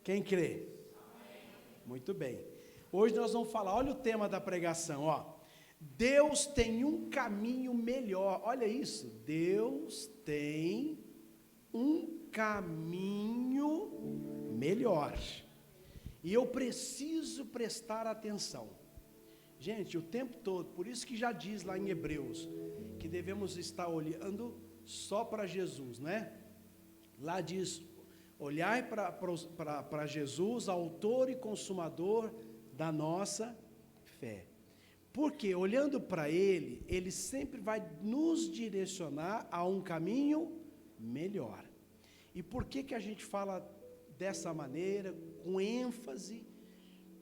Quem crê? Muito bem. Hoje nós vamos falar, olha o tema da pregação, ó. Deus tem um caminho melhor. Olha isso. Deus tem um caminho melhor. E eu preciso prestar atenção. Gente, o tempo todo, por isso que já diz lá em Hebreus, que devemos estar olhando só para Jesus, né? Lá diz, olhai para Jesus, autor e consumador da nossa fé. Porque olhando para Ele, Ele sempre vai nos direcionar a um caminho melhor. E por que a gente fala dessa maneira, com ênfase?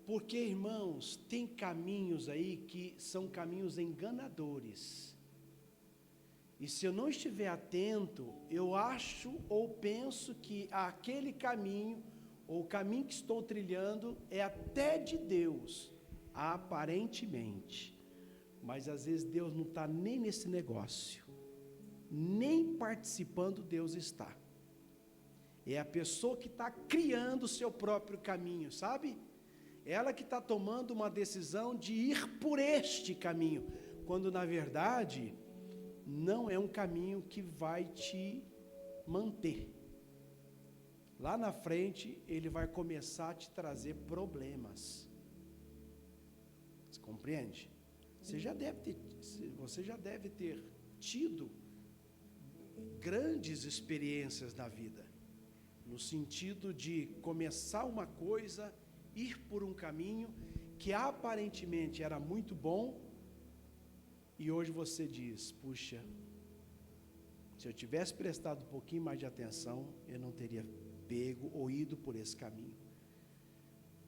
Porque, irmãos, tem caminhos aí que são caminhos enganadores. E se eu não estiver atento, eu acho ou penso que aquele caminho, ou o caminho que estou trilhando, é até de Deus, aparentemente. Mas às vezes Deus não está nem nesse negócio, nem participando Deus está. É a pessoa que está criando o seu próprio caminho, sabe? Ela que está tomando uma decisão de ir por este caminho, quando na verdade não é um caminho que vai te manter. Lá na frente ele vai começar a te trazer problemas. Você compreende? Você já deve ter tido grandes experiências na vida, no sentido de começar uma coisa, ir por um caminho que aparentemente era muito bom, e hoje você diz, puxa, se eu tivesse prestado um pouquinho mais de atenção, eu não teria pego ou ido por esse caminho.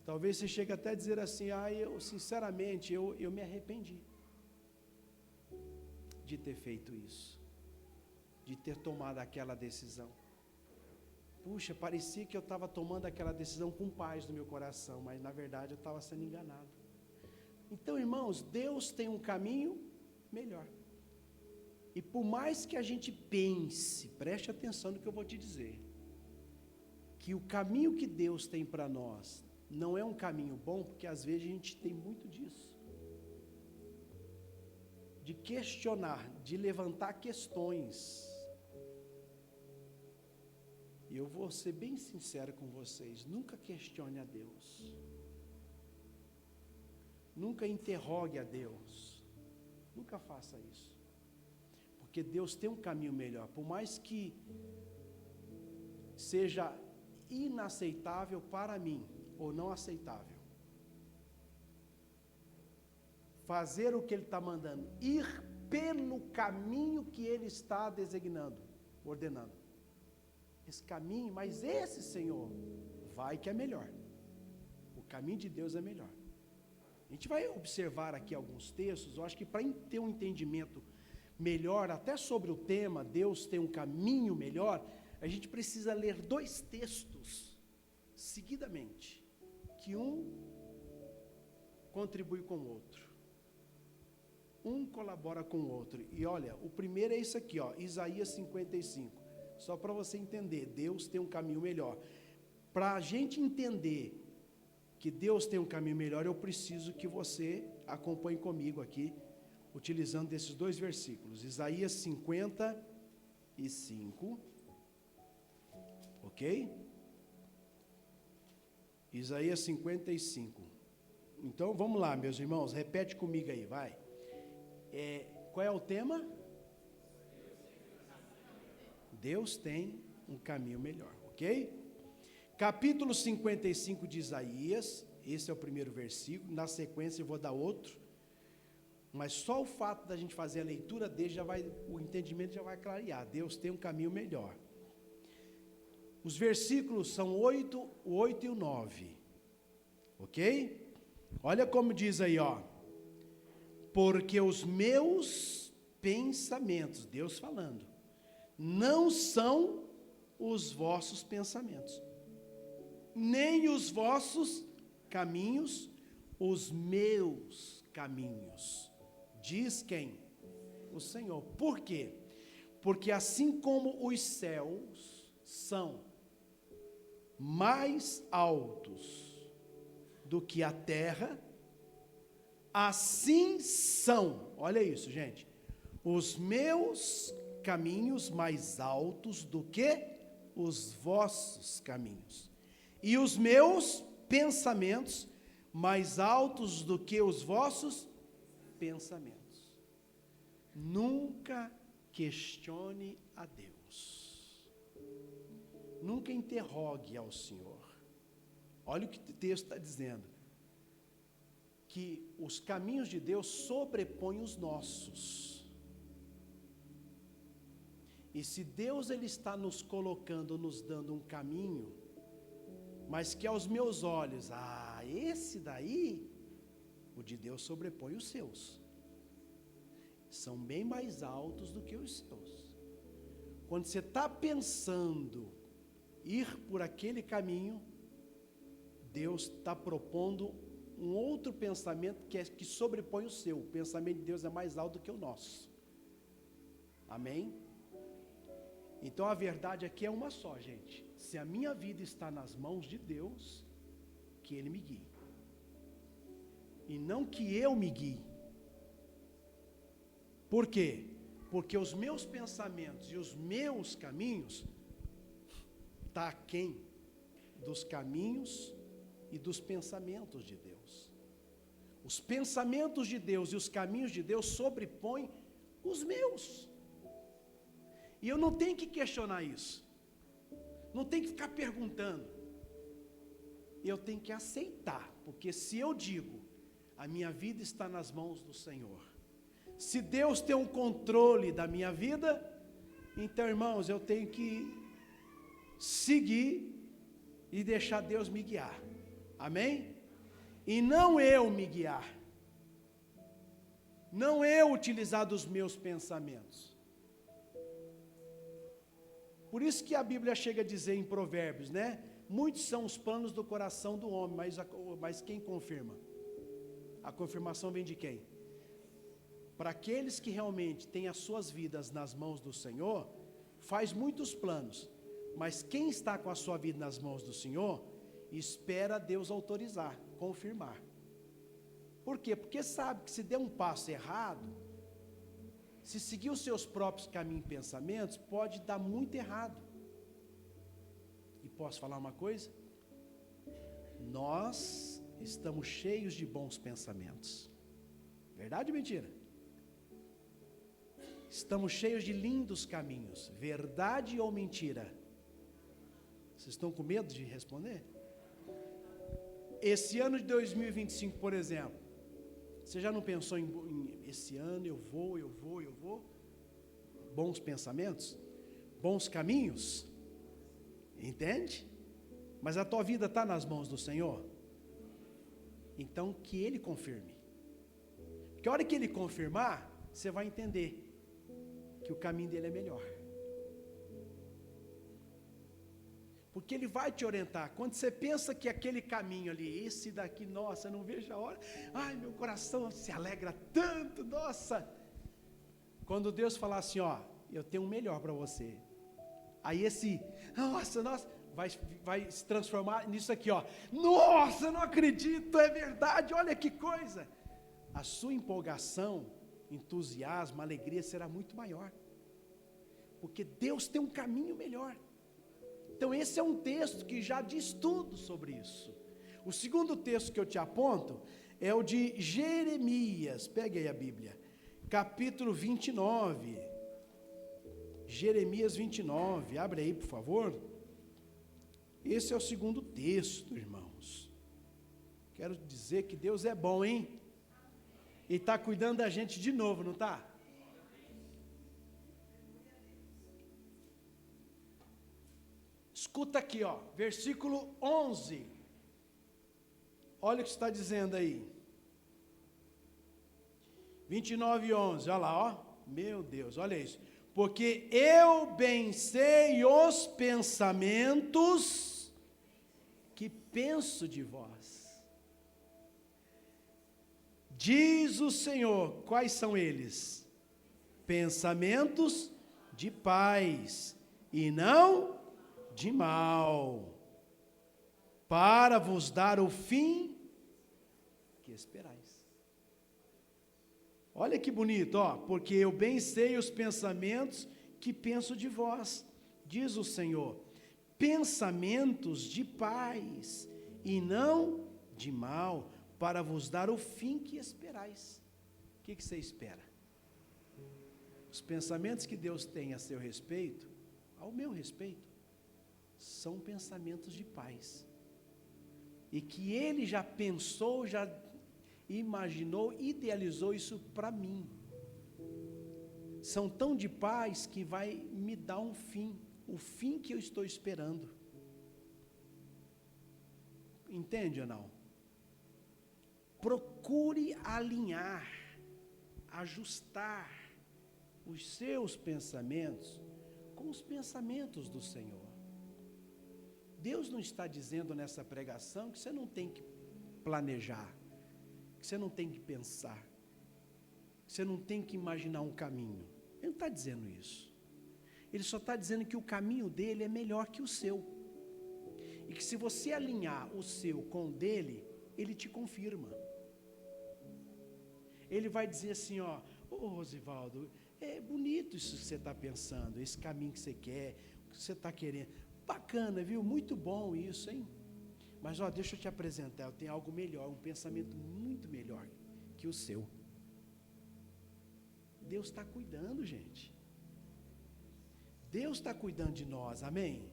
Talvez você chegue até a dizer assim, eu sinceramente, eu me arrependi de ter feito isso, de ter tomado aquela decisão. Puxa, parecia que eu estava tomando aquela decisão com paz no meu coração, mas na verdade eu estava sendo enganado. Então, irmãos, Deus tem um caminho melhor. E por mais que a gente pense, preste atenção no que eu vou te dizer, que o caminho que Deus tem para nós não é um caminho bom, porque às vezes a gente tem muito disso. De questionar, de levantar questões. E eu vou ser bem sincero com vocês, nunca questione a Deus. Nunca interrogue a Deus. Nunca faça isso. Porque Deus tem um caminho melhor, por mais que seja inaceitável para mim, ou não aceitável. Fazer o que Ele está mandando, ir pelo caminho que Ele está designando, ordenando. Esse caminho, mas esse, Senhor, vai que é melhor. O caminho de Deus é melhor. A gente vai observar aqui alguns textos, eu acho que para ter um entendimento melhor, até sobre o tema, Deus tem um caminho melhor, a gente precisa ler dois textos, seguidamente, que um contribui com o outro. Um colabora com o outro. E olha, o primeiro é isso aqui, ó, Isaías 55. Só para você entender, Deus tem um caminho melhor. Para a gente entender que Deus tem um caminho melhor, eu preciso que você acompanhe comigo aqui, utilizando esses dois versículos. Isaías 55, ok? Isaías 55. Então, vamos lá, meus irmãos, repete comigo aí, vai. Qual é o tema? Deus tem um caminho melhor, ok? Capítulo 55 de Isaías, esse é o primeiro versículo, na sequência eu vou dar outro, mas só o fato da gente fazer a leitura dele, o entendimento já vai clarear, Deus tem um caminho melhor. Os versículos são o 8 e o 9, ok? Olha como diz aí, ó, porque os meus pensamentos, Deus falando, não são os vossos pensamentos, nem os vossos caminhos, os meus caminhos, diz quem? O Senhor. Por quê? Porque assim como os céus são mais altos do que a terra, assim são, olha isso, gente, os meus caminhos mais altos do que os vossos caminhos, e os meus pensamentos mais altos do que os vossos pensamentos. Nunca questione a Deus. Nunca interrogue ao Senhor. Olha o que o texto está dizendo. Que os caminhos de Deus sobrepõem os nossos. E se Deus ele está nos colocando, nos dando um caminho, mas que aos meus olhos, esse daí, o de Deus sobrepõe os seus. São bem mais altos do que os seus. Quando você está pensando ir por aquele caminho, Deus está propondo um outro pensamento que sobrepõe o seu. O pensamento de Deus é mais alto do que o nosso. Amém? Então a verdade aqui é uma só, gente. Se a minha vida está nas mãos de Deus, que Ele me guie. E não que eu me guie. Por quê? Porque os meus pensamentos e os meus caminhos estão aquém dos caminhos e dos pensamentos de Deus. Os pensamentos de Deus e os caminhos de Deus sobrepõem os meus. E eu não tenho que questionar isso. Não tenho que ficar perguntando. Eu tenho que aceitar, porque se eu digo, a minha vida está nas mãos do Senhor. Se Deus tem um controle da minha vida, então, irmãos, eu tenho que seguir e deixar Deus me guiar. Amém? E não eu me guiar. Não eu utilizar dos meus pensamentos. Por isso que a Bíblia chega a dizer em Provérbios, né? Muitos são os planos do coração do homem, mas quem confirma? A confirmação vem de quem? Para aqueles que realmente têm as suas vidas nas mãos do Senhor, faz muitos planos, mas quem está com a sua vida nas mãos do Senhor, espera Deus autorizar, confirmar. Por quê? Porque sabe que se der um passo errado, se seguir os seus próprios caminhos e pensamentos, pode dar muito errado. E posso falar uma coisa? Nós estamos cheios de bons pensamentos. Verdade ou mentira? Estamos cheios de lindos caminhos. Verdade ou mentira? Vocês estão com medo de responder? Esse ano de 2025, por exemplo, você já não pensou em esse ano eu vou? Bons pensamentos? Bons caminhos? Entende? Mas a tua vida está nas mãos do Senhor? Então que Ele confirme. Porque a hora que Ele confirmar, você vai entender que o caminho dele é melhor. Porque Ele vai te orientar. Quando você pensa que aquele caminho ali, esse daqui, nossa, eu não vejo a hora, ai, meu coração se alegra tanto, nossa. Quando Deus falar assim, ó, eu tenho um melhor para você. Aí esse, nossa, vai se transformar nisso aqui, ó. Nossa, não acredito, é verdade, olha que coisa. A sua empolgação, entusiasmo, alegria será muito maior. Porque Deus tem um caminho melhor. Então esse é um texto que já diz tudo sobre isso. O segundo texto que eu te aponto é o de Jeremias. Pegue aí a Bíblia. Capítulo 29. Jeremias 29. Abre aí, por favor. Esse é o segundo texto, irmãos. Quero dizer que Deus é bom, hein? E está cuidando da gente de novo, não está? Escuta aqui, ó, versículo 11. Olha o que está dizendo aí. 29:11, olha lá, ó. Meu Deus, olha isso. Porque eu bem sei os pensamentos que penso de vós. Diz o Senhor, quais são eles? Pensamentos de paz e não de mal, para vos dar o fim que esperais. Olha que bonito, ó, porque eu bem sei os pensamentos que penso de vós, diz o Senhor, pensamentos de paz e não de mal, para vos dar o fim que esperais. O que você espera? Os pensamentos que Deus tem a seu respeito, ao meu respeito, são pensamentos de paz, e que Ele já pensou, já imaginou, idealizou isso para mim. São tão de paz que vai me dar um fim, o fim que eu estou esperando. Entende ou não? Procure alinhar, ajustar os seus pensamentos com os pensamentos do Senhor. Deus não está dizendo nessa pregação que você não tem que planejar, que você não tem que pensar, que você não tem que imaginar um caminho. Ele não está dizendo isso. Ele só está dizendo que o caminho dele é melhor que o seu. E que se você alinhar o seu com o dele, ele te confirma. Ele vai dizer assim, ó, Rosivaldo, é bonito isso que você está pensando, esse caminho que você quer, o que você está querendo. Bacana, viu? Muito bom isso, hein? Mas, ó, deixa eu te apresentar, eu tenho algo melhor, um pensamento muito melhor que o seu. Deus está cuidando, gente. Deus está cuidando de nós, amém?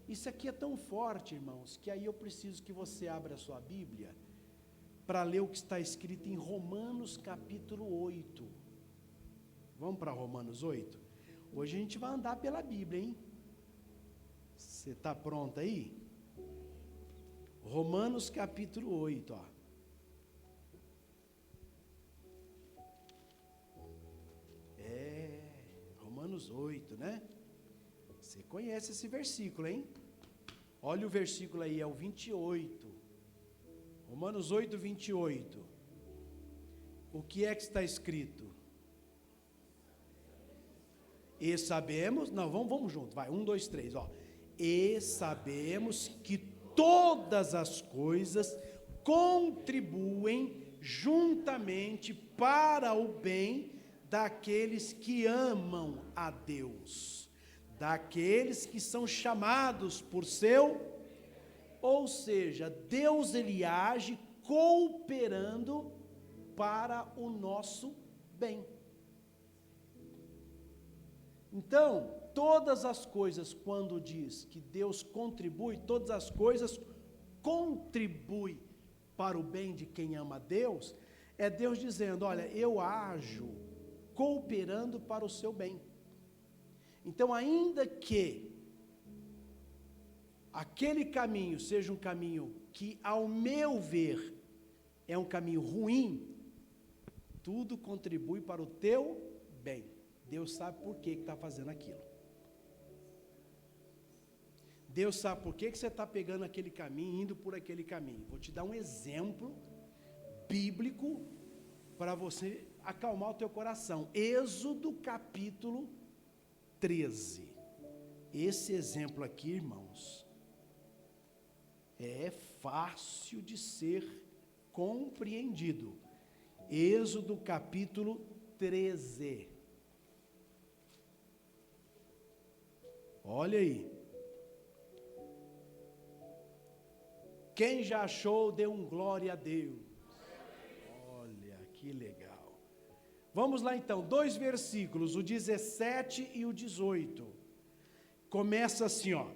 Isso aqui é tão forte, irmãos, que aí eu preciso que você abra a sua Bíblia para ler o que está escrito em Romanos capítulo 8. Vamos para Romanos 8? Hoje a gente vai andar pela Bíblia, hein? Você está pronto aí? Romanos capítulo 8, ó. Romanos 8, né? Você conhece esse versículo, hein? Olha o versículo aí, é o 28. Romanos 8, 28. O que é que está escrito? E sabemos, não, vamos junto, vai, 1, 2, 3, ó. E sabemos que todas as coisas contribuem juntamente para o bem daqueles que amam a Deus, daqueles que são chamados por seu, ou seja, Deus ele age cooperando para o nosso bem. Então, todas as coisas, quando diz que Deus contribui, todas as coisas contribuem para o bem de quem ama a Deus, é Deus dizendo, olha, eu ajo cooperando para o seu bem. Então, ainda que aquele caminho seja um caminho que, ao meu ver, é um caminho ruim, tudo contribui para o teu bem. Deus sabe por que está fazendo aquilo. Deus sabe por que você está pegando aquele caminho, indo por aquele caminho. Vou te dar um exemplo bíblico para você acalmar o teu coração. Êxodo capítulo 13. Esse exemplo aqui, irmãos, é fácil de ser compreendido. Êxodo capítulo 13. Olha aí. Quem já achou, dê um glória a Deus. Olha, que legal. Vamos lá então, 2 versículos, o 17 e o 18. Começa assim, ó.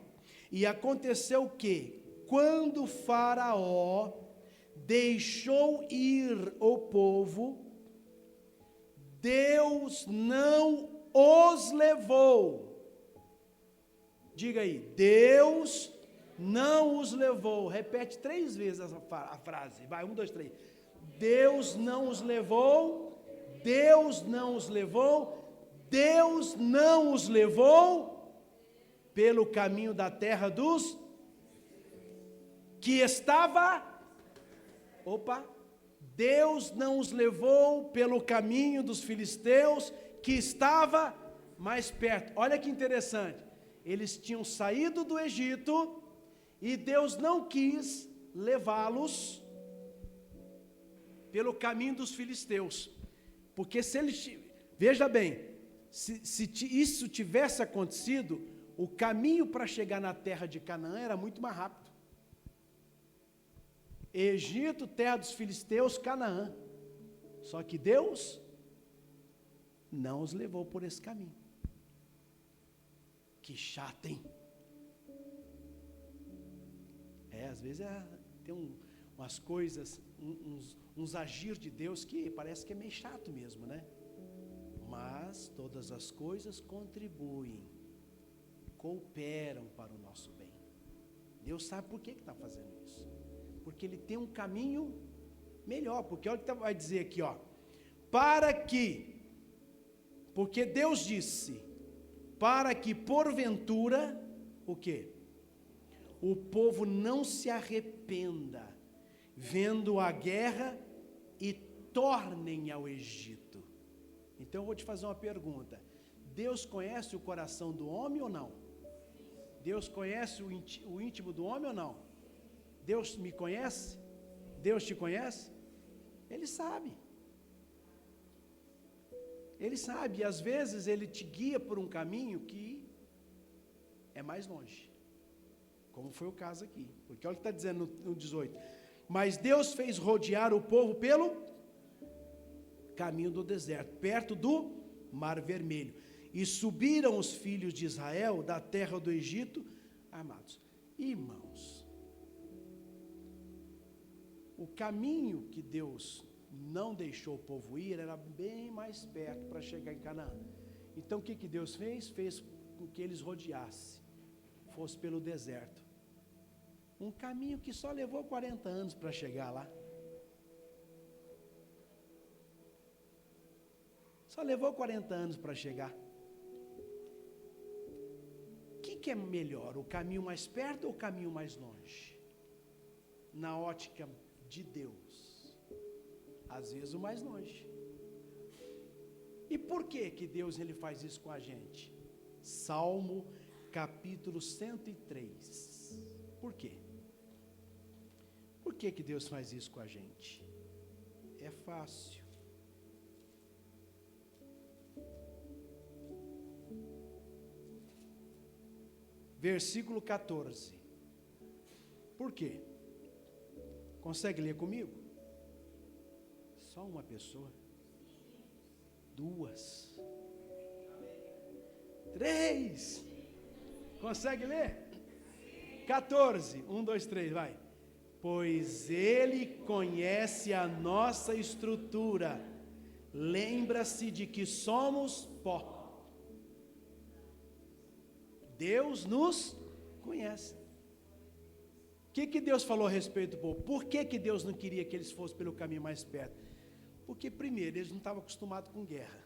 E aconteceu que, quando Faraó deixou ir o povo, Deus não os levou. Diga aí, Deus não os levou. Repete 3 vezes a frase. Vai, 1, 2, 3. Deus não os levou. Deus não os levou. Deus não os levou pelo caminho da terra dos que estava. Deus não os levou pelo caminho dos filisteus que estava mais perto. Olha que interessante. Eles tinham saído do Egito E Deus não quis levá-los pelo caminho dos filisteus. Porque se eles, veja bem, se isso tivesse acontecido, o caminho para chegar na terra de Canaã era muito mais rápido. Egito, terra dos filisteus, Canaã. Só que Deus não os levou por esse caminho. Que chato, hein? Às vezes tem umas coisas, uns agir de Deus que parece que é meio chato mesmo, né? Mas todas as coisas contribuem, cooperam para o nosso bem. Deus sabe por que está fazendo isso. Porque Ele tem um caminho melhor. Porque olha o que vai dizer aqui, ó. Porque Deus disse, para que porventura, o quê? O povo não se arrependa, vendo a guerra e tornem ao Egito. Então eu vou te fazer uma pergunta. Deus conhece o coração do homem ou não? Deus conhece o íntimo do homem ou não? Deus me conhece? Deus te conhece? Ele sabe. Ele sabe, e às vezes Ele te guia por um caminho que é mais longe. Como foi o caso aqui. Porque olha o que está dizendo no 18. Mas Deus fez rodear o povo pelo caminho do deserto, perto do Mar Vermelho. E subiram os filhos de Israel da terra do Egito armados. Irmãos, o caminho que Deus não deixou o povo ir era bem mais perto para chegar em Canaã. Então o que Deus fez? Fez com que eles rodeassem, fosse pelo deserto. Um caminho que só levou 40 anos para chegar lá. Só levou 40 anos para chegar. O que é melhor, o caminho mais perto ou o caminho mais longe? Na ótica de Deus, às vezes o mais longe. E por que Deus ele faz isso com a gente? Salmo capítulo 103. Por quê? Por que Deus faz isso com a gente? É fácil. Versículo 14. Por quê? Consegue ler comigo? Só uma pessoa? Duas? Três? Consegue ler? 14. 1, 2, 3, vai. Pois Ele conhece a nossa estrutura, lembra-se de que somos pó. Deus nos conhece. O que Deus falou a respeito do povo? Por que Deus não queria que eles fossem pelo caminho mais perto? Porque, primeiro, eles não estavam acostumados com guerra.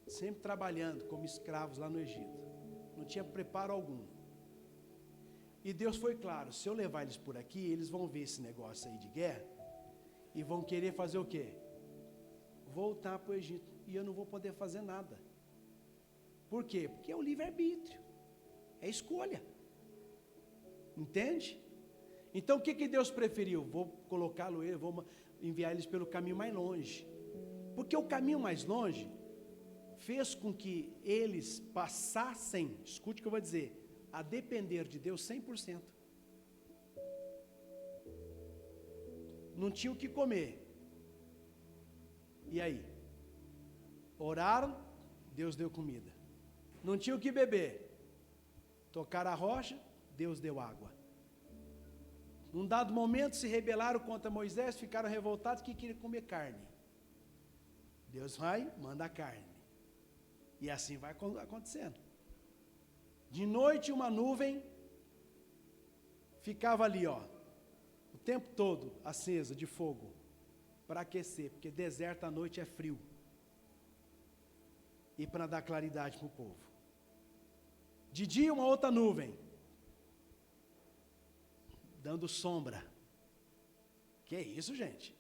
Sempre trabalhando como escravos lá no Egito. Não tinha preparo algum. E Deus foi claro, se eu levar eles por aqui, eles vão ver esse negócio aí de guerra e vão querer fazer o quê? Voltar para o Egito. E eu não vou poder fazer nada. Por quê? Porque é o livre-arbítrio. É escolha. Entende? Então o que Deus preferiu? Vou colocá-lo, vou enviar eles pelo caminho mais longe. Porque o caminho mais longe fez com que eles passassem, escute o que eu vou dizer, a depender de Deus 100%. Não tinha o que comer. E aí? Oraram, Deus deu comida. Não tinha o que beber. Tocaram a rocha, Deus deu água. Num dado momento se rebelaram contra Moisés, ficaram revoltados que queriam comer carne. Deus vai, manda a carne. E assim vai acontecendo. De noite uma nuvem ficava ali, ó, o tempo todo acesa de fogo, para aquecer, porque deserto à noite é frio. E para dar claridade para o povo. De dia uma outra nuvem, dando sombra. Que é isso, gente?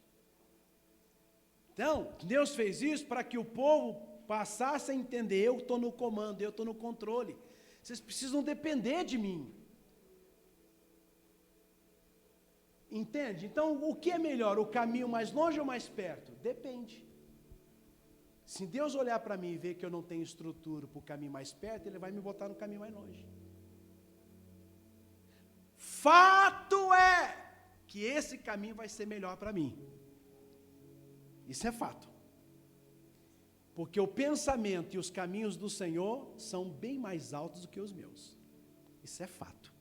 Então, Deus fez isso para que o povo passasse a entender, eu estou no comando, eu estou no controle. Vocês precisam depender de mim. Entende? Então, o que é melhor, o caminho mais longe ou mais perto? Depende. Se Deus olhar para mim e ver que eu não tenho estrutura para o caminho mais perto, Ele vai me botar no caminho mais longe. Fato é que esse caminho vai ser melhor para mim. Isso é fato. Porque o pensamento e os caminhos do Senhor são bem mais altos do que os meus. Isso é fato.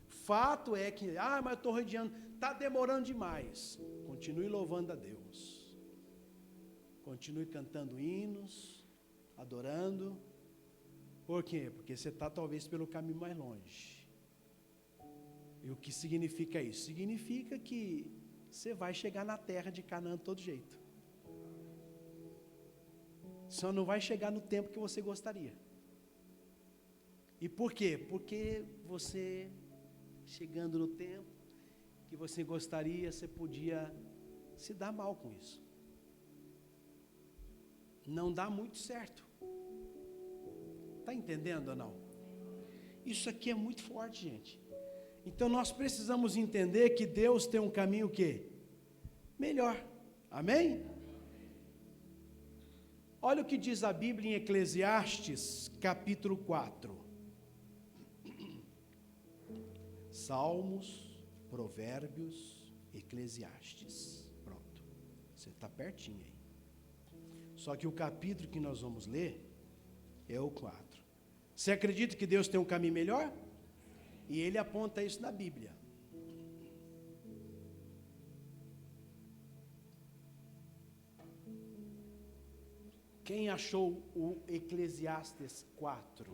Fato é que, mas eu estou rodeando, está demorando demais. Continue louvando a Deus. Continue cantando hinos, adorando. Por quê? Porque você está talvez pelo caminho mais longe. E o que significa isso? Significa que você vai chegar na terra de Canaã de todo jeito. Só não vai chegar no tempo que você gostaria. E por quê? Porque você, chegando no tempo que você gostaria, você podia se dar mal com isso. Não dá muito certo. Está entendendo ou não? Isso aqui é muito forte, gente. Então nós precisamos entender que Deus tem um caminho o quê? Melhor. Amém? Olha o que diz a Bíblia em Eclesiastes, capítulo 4. Salmos, Provérbios, Eclesiastes. Pronto. Você está pertinho aí. Só que o capítulo que nós vamos ler é o 4. Você acredita que Deus tem um caminho melhor? E Ele aponta isso na Bíblia. Quem achou o Eclesiastes 4?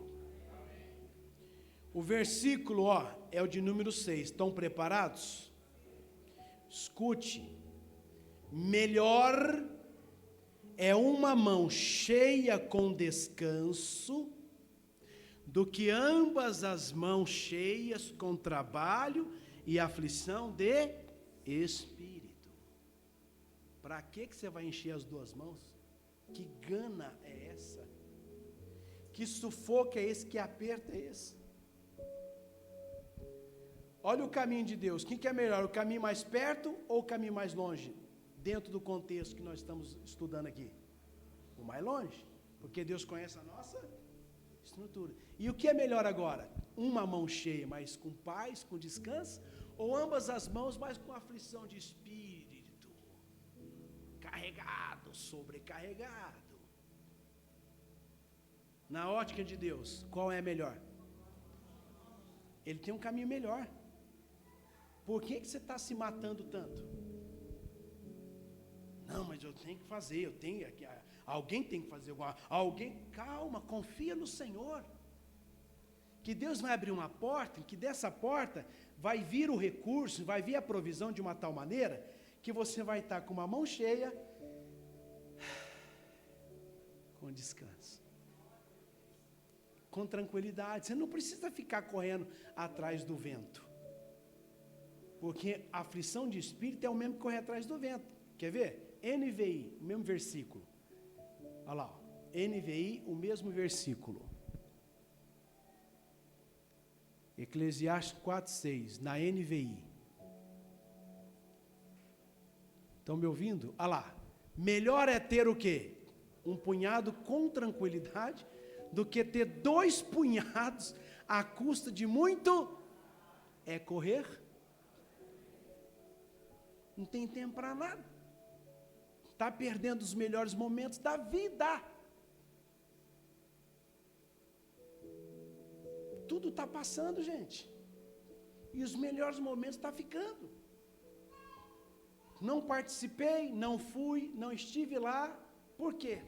O versículo, é o de número 6. Estão preparados? Escute. Melhor é uma mão cheia com descanso do que ambas as mãos cheias com trabalho e aflição de espírito. Para que você vai encher as duas mãos? Que gana é essa? Que sufoco é esse? Que aperto é esse? Olha o caminho de Deus. Quem que é melhor? O caminho mais perto ou o caminho mais longe? Dentro do contexto que nós estamos estudando aqui. O mais longe. Porque Deus conhece a nossa estrutura. E o que é melhor agora? Uma mão cheia, mas com paz, com descanso? Ou ambas as mãos, mas com aflição de espírito? Carregado, sobrecarregado. Na ótica de Deus, qual é melhor? Ele tem um caminho melhor. Por que você está se matando tanto? Não, mas eu tenho que fazer, alguém tem que fazer calma, confia no Senhor. Que Deus vai abrir uma porta, que dessa porta vai vir o recurso, vai vir a provisão de uma tal maneira, que você vai estar com uma mão cheia, com descanso, com tranquilidade. Você não precisa ficar correndo atrás do vento. Porque a aflição de espírito é o mesmo que correr atrás do vento. Quer ver? NVI, o mesmo versículo. Olha lá, NVI, o mesmo versículo. Eclesiastes 4:6, na NVI. Estão me ouvindo? Olha lá. Melhor é ter o quê? Um punhado com tranquilidade, do que ter 2 punhados à custa de muito. É correr. Não tem tempo para nada. Está perdendo os melhores momentos da vida. Tudo está passando, gente. E os melhores momentos estão ficando. Não participei, não fui, não estive lá. Por quê?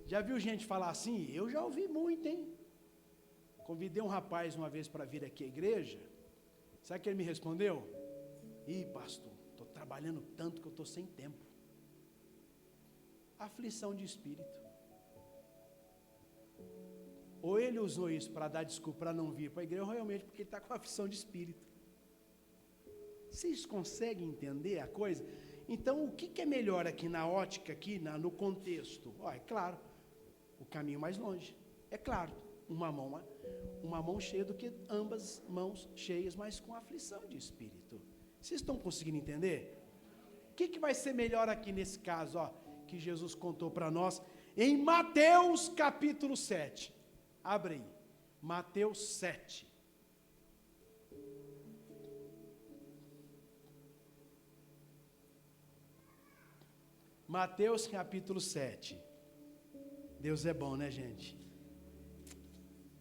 Já viu gente falar assim? Eu já ouvi muito, hein? Convidei um rapaz uma vez para vir aqui à igreja. Sabe o que ele me respondeu? Pastor, estou trabalhando tanto que eu estou sem tempo. Aflição de espírito. Ou ele usou isso para dar desculpa para não vir para a igreja, ou realmente porque ele está com aflição de espírito. Vocês conseguem entender a coisa? Então, o que é melhor aqui na ótica, aqui no contexto? É claro, o caminho mais longe. É claro, uma mão cheia do que ambas mãos cheias, mas com aflição de espírito. Vocês estão conseguindo entender? O que vai ser melhor aqui nesse caso, ó, que Jesus contou para nós em Mateus capítulo 7. Abre aí, Mateus 7. Mateus capítulo 7. Deus é bom, né, gente?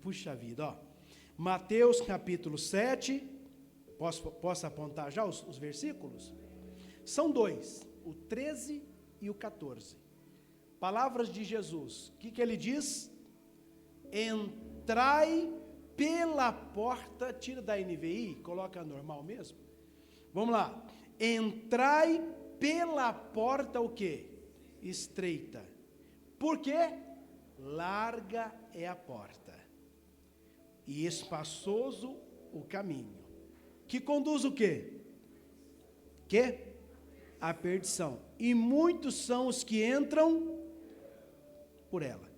Puxa vida, ó. Mateus capítulo 7. Posso apontar já os versículos? São dois, o 13 e o 14. Palavras de Jesus. O que ele diz? Entrai pela porta, tira da NVI, coloca normal mesmo. Vamos lá. Entrai pela porta o quê? Estreita. Por quê? Larga é a porta. E espaçoso o caminho. Que conduz o quê? A perdição. E muitos são os que entram por ela.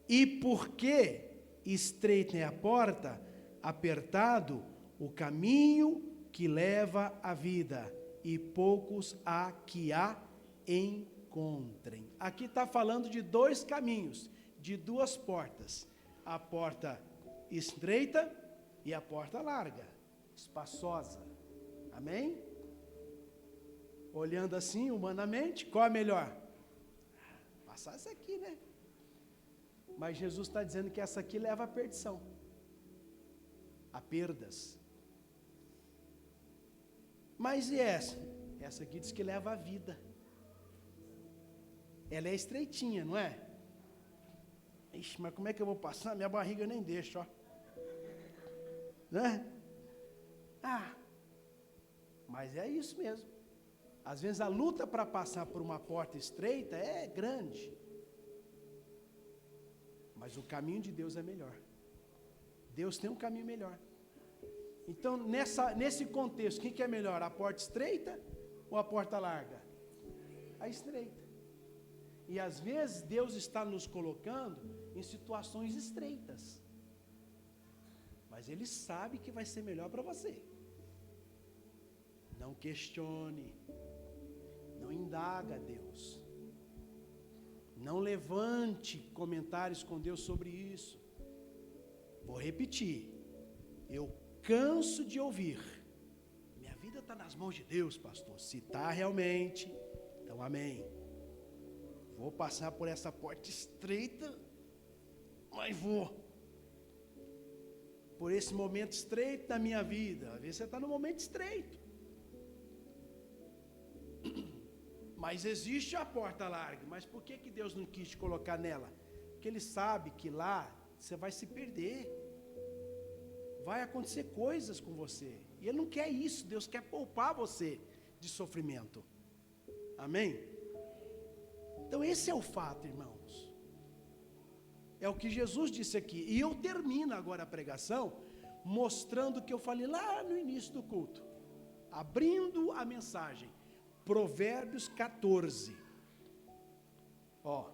E porque estreita é a porta, apertado o caminho que leva à vida, e poucos há que a encontrem. Aqui está falando de dois caminhos, de duas portas. A porta estreita e a porta larga, espaçosa. Amém? Olhando assim, humanamente, qual é melhor? Passar essa aqui, né? Mas Jesus está dizendo que essa aqui leva à perdição, a perdas. Mas e essa? Essa aqui diz que leva à vida. Ela é estreitinha, não é? Ixi, mas como é que eu vou passar? Minha barriga nem deixa, ó. Né? Mas é isso mesmo. Às vezes a luta para passar por uma porta estreita é grande. Mas o caminho de Deus é melhor. Deus tem um caminho melhor. Então, nesse contexto, o que é melhor? A porta estreita ou a porta larga? A estreita. E às vezes Deus está nos colocando em situações estreitas. Mas Ele sabe que vai ser melhor para você. Não questione. Não indaga a Deus. Não levante comentários com Deus sobre isso. Vou repetir. Eu canso de ouvir. Minha vida está nas mãos de Deus, pastor. Se está realmente, então amém. Vou passar por essa porta estreita, mas vou. Por esse momento estreito da minha vida. Às vezes você está no momento estreito. Mas existe a porta larga. Mas por que Deus não quis te colocar nela? Porque Ele sabe que lá você vai se perder. Vai acontecer coisas com você. E Ele não quer isso. Deus quer poupar você de sofrimento. Amém? Então esse é o fato, irmãos. É o que Jesus disse aqui. E eu termino agora a pregação mostrando o que eu falei lá no início do culto. Abrindo a mensagem. Provérbios 14. Ó.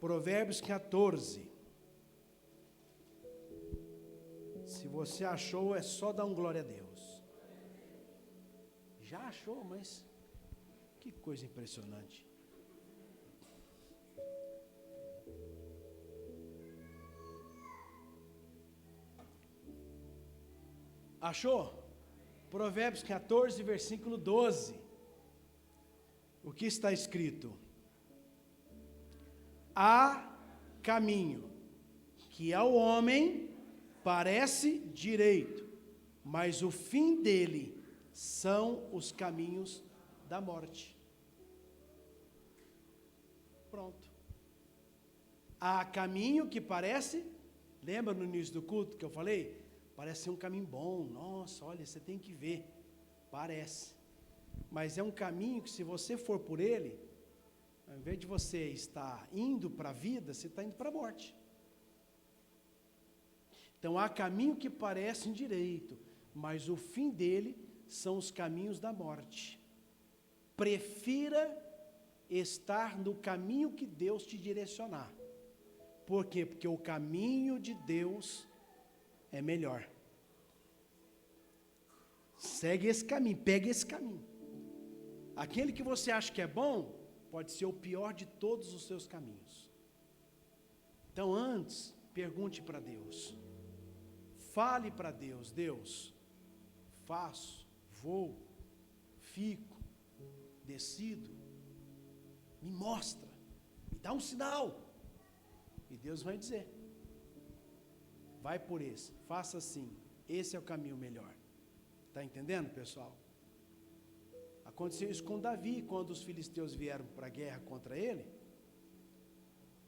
Provérbios 14. Se você achou, é só dar um glória a Deus. Já achou, mas que coisa impressionante. Achou? Provérbios 14, versículo 12. O que está escrito? Há caminho que ao homem parece direito, mas o fim dele são os caminhos da morte. Pronto. Há caminho que parece, lembra no início do culto que eu falei? Parece ser um caminho bom. Nossa, olha, você tem que ver. Parece. Mas é um caminho que se você for por ele, ao invés de você estar indo para a vida, você está indo para a morte. Então há caminho que parecem direito, mas o fim dele são os caminhos da morte. Prefira estar no caminho que Deus te direcionar. Por quê? Porque o caminho de Deus é melhor. Segue esse caminho, pega esse caminho. Aquele que você acha que é bom, pode ser o pior de todos os seus caminhos. Então antes, pergunte para Deus. Fale para Deus, Deus, faço, vou, fico, decido, me mostra, me dá um sinal. E Deus vai dizer, vai por esse, faça assim, esse é o caminho melhor. Está entendendo, pessoal? Aconteceu isso com Davi, quando os filisteus vieram para a guerra contra ele.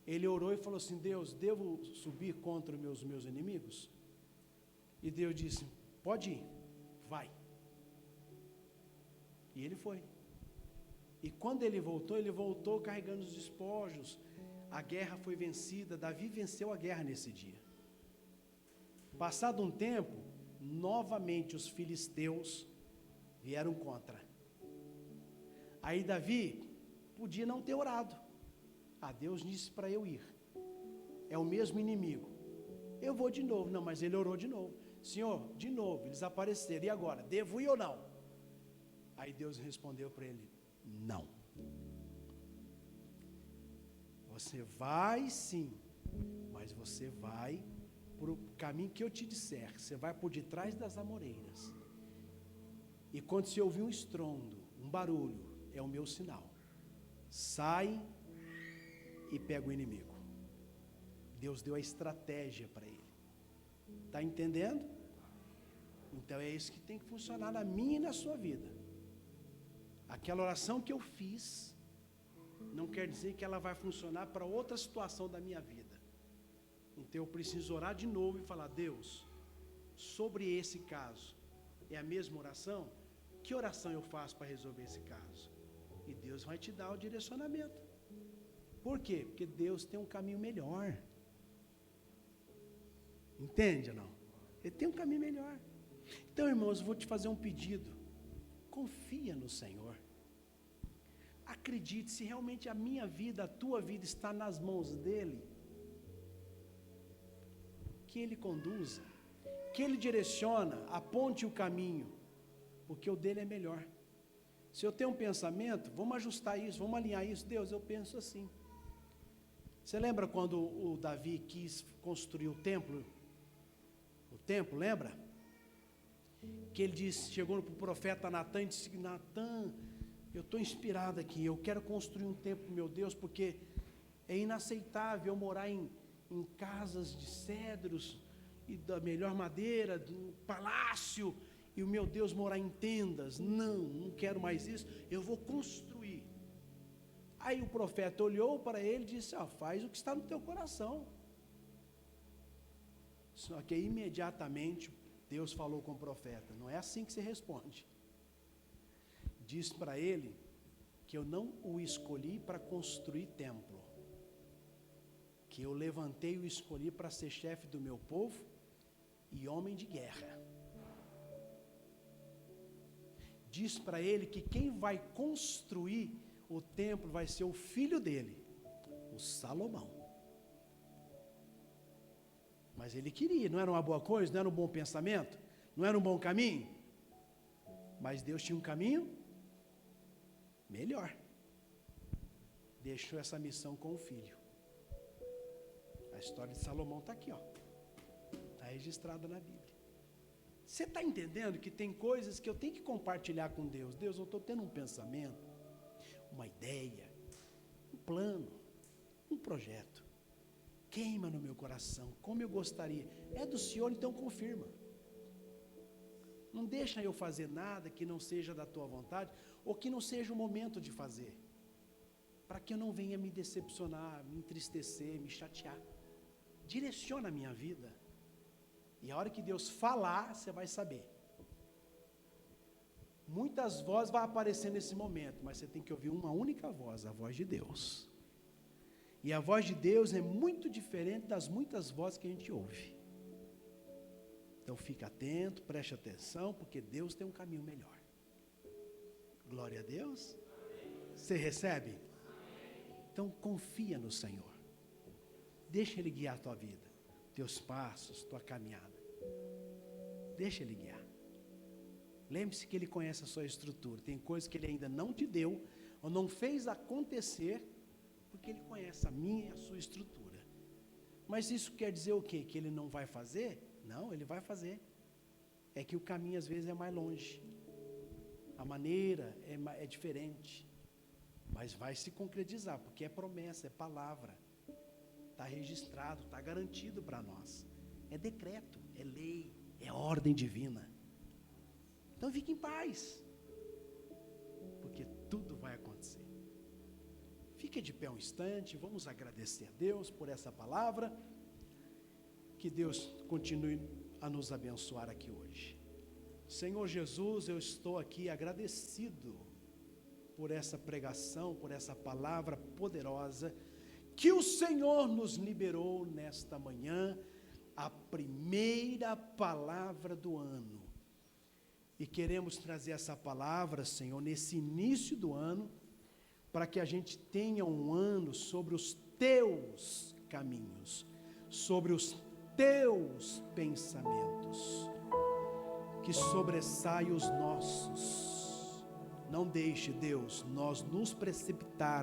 Ele orou e falou assim, Deus, devo subir contra os meus inimigos? E Deus disse, pode ir, vai. E ele foi. E quando ele voltou carregando os despojos. A guerra foi vencida, Davi venceu a guerra nesse dia. Passado um tempo, novamente os filisteus vieram contra. Aí Davi podia não ter orado. Deus disse para eu ir. É o mesmo inimigo. Eu vou de novo. Não, mas ele orou de novo. Senhor, de novo, eles apareceram. E agora? Devo ir ou não? Aí Deus respondeu para ele, não. Você vai sim, mas você vai por o caminho que eu te disser. Você vai por detrás das amoreiras. E quando você ouvir um estrondo, um barulho, é o meu sinal. Sai e pega o inimigo. Deus deu a estratégia para ele. Está entendendo? Então é isso que tem que funcionar na minha e na sua vida. Aquela oração que eu fiz, não quer dizer que ela vai funcionar para outra situação da minha vida. Então eu preciso orar de novo e falar, Deus, sobre esse caso, é a mesma oração? Que oração eu faço para resolver esse caso? E Deus vai te dar o direcionamento. Por quê? Porque Deus tem um caminho melhor. Entende ou não? Ele tem um caminho melhor. Então, irmãos, eu vou te fazer um pedido. Confia no Senhor. Acredite, se realmente a minha vida, a tua vida está nas mãos dEle, que Ele conduza, que Ele direciona, aponte o caminho, porque o dEle é melhor. Se eu tenho um pensamento, vamos ajustar isso, vamos alinhar isso. Deus, eu penso assim. Você lembra quando o Davi quis construir o templo? O templo, lembra? Que ele disse, chegou para o profeta Natã e disse, Natã, eu estou inspirado aqui, eu quero construir um templo, meu Deus, porque é inaceitável eu morar em casas de cedros e da melhor madeira, do palácio, e o meu Deus morar em tendas. Não quero mais isso, eu vou construir. Aí o profeta olhou para ele e disse, faz o que está no teu coração. Só que imediatamente Deus falou com o profeta, não é assim que se responde. Disse para ele que eu não o escolhi para construir templo, que eu levantei e o escolhi para ser chefe do meu povo e homem de guerra. Diz para ele que quem vai construir o templo vai ser o filho dele, o Salomão. Mas ele queria, não era uma boa coisa, não era um bom pensamento, não era um bom caminho? Mas Deus tinha um caminho melhor. Deixou essa missão com o filho. A história de Salomão está aqui, está registrada na Bíblia. Você está entendendo que tem coisas que eu tenho que compartilhar com Deus? Deus, eu estou tendo um pensamento, uma ideia, um plano, um projeto. Queima no meu coração, como eu gostaria. É do Senhor, então confirma. Não deixa eu fazer nada que não seja da tua vontade, ou que não seja o momento de fazer, para que eu não venha me decepcionar, me entristecer, me chatear. Direciona a minha vida. E a hora que Deus falar, você vai saber. Muitas vozes vão aparecer nesse momento, mas você tem que ouvir uma única voz, a voz de Deus. E a voz de Deus é muito diferente das muitas vozes que a gente ouve. Então fica atento, preste atenção, porque Deus tem um caminho melhor. Glória a Deus. Você recebe? Então confia no Senhor. Deixa Ele guiar a tua vida, teus passos, tua caminhada. Deixa Ele guiar. Lembre-se que Ele conhece a sua estrutura. Tem coisas que Ele ainda não te deu, ou não fez acontecer, porque Ele conhece a minha e a sua estrutura. Mas isso quer dizer o quê? Que Ele não vai fazer? Não, Ele vai fazer. É que o caminho às vezes é mais longe. A maneira é diferente. Mas vai se concretizar, porque é promessa, é palavra. Está registrado, está garantido para nós. É decreto, é lei, é ordem divina. Então fique em paz, porque tudo vai acontecer. Fique de pé um instante, vamos agradecer a Deus por essa palavra. Que Deus continue a nos abençoar aqui hoje. Senhor Jesus, eu estou aqui agradecido por essa pregação, por essa palavra poderosa que o Senhor nos liberou nesta manhã, a primeira palavra do ano. E queremos trazer essa palavra, Senhor, nesse início do ano, para que a gente tenha um ano sobre os teus caminhos, sobre os teus pensamentos, que sobressaia os nossos. Não deixe, Deus, nós nos precipitar